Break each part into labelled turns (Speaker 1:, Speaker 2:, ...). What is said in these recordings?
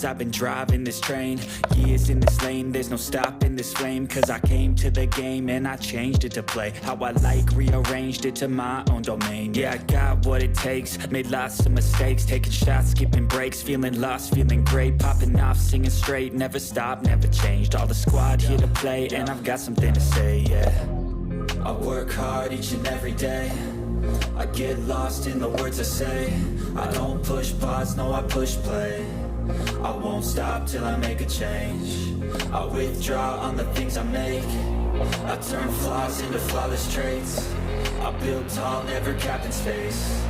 Speaker 1: years I've been driving this train, years in this lane, there's no stopping this flame. Cause I came to the game and I changed it to play how I like, rearranged it to my own domain. Yeah, I got what it takes, made lots of mistakes, taking shots, skipping breaks, feeling lost, feeling great, popping off, singing straight, never stopped, never changed. All the squad here to play and I've got something to say, yeah. I work hard each and every day, I get lost in the words I say. I don't push pause, no I push play. I won't stop till I make a change. I withdraw on the things I make. I turn flaws into flawless traits. I build tall, never capped in space.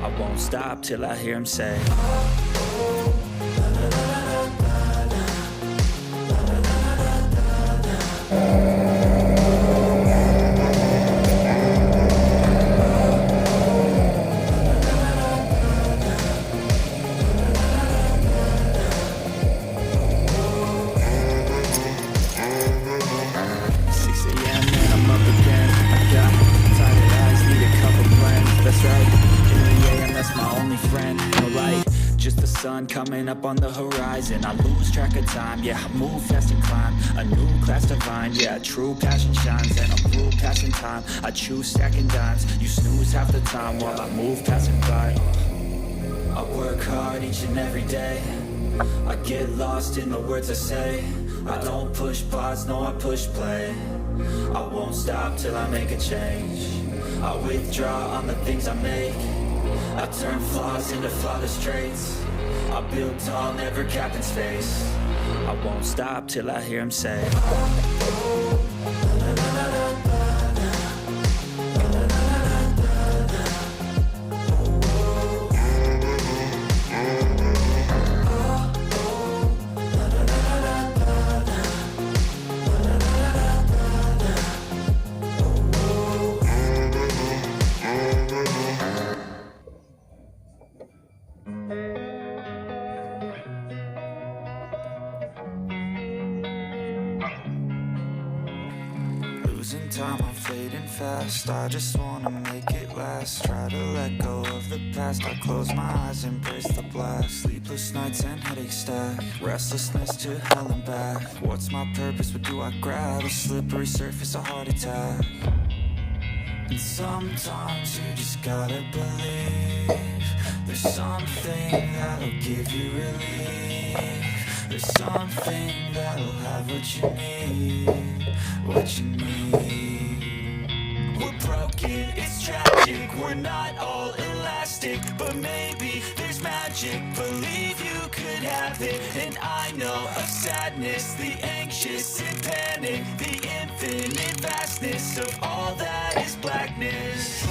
Speaker 1: I won't stop till I hear him say, coming up on the horizon. I lose track of time, yeah, I move fast and climb a new class divine, yeah, true passion shines. And I'm through passing time, I choose stacking dimes. You snooze half the time while I move passing by. I work hard each and every day, I get lost in the words I say. I don't push pause, no I push play. I won't stop till I make a change. I withdraw on the things I make. I turn flaws into flawless traits. I build tall, never capped in space. I won't stop till I hear him say, time, I'm fading fast. I just wanna make it last. Try to let go of the past. I close my eyes, embrace the blast. Sleepless nights and headaches stack. Restlessness to hell and back. What's my purpose? What do I grab? A slippery surface, a heart attack. And sometimes you just gotta believe there's something that'll give you relief. There's something that'll have what you need, what you need. We're broken, it's tragic, we're not all elastic, but maybe there's magic. Believe you could have it, and I know of sadness, the anxious and panic, the infinite vastness of all that is blackness.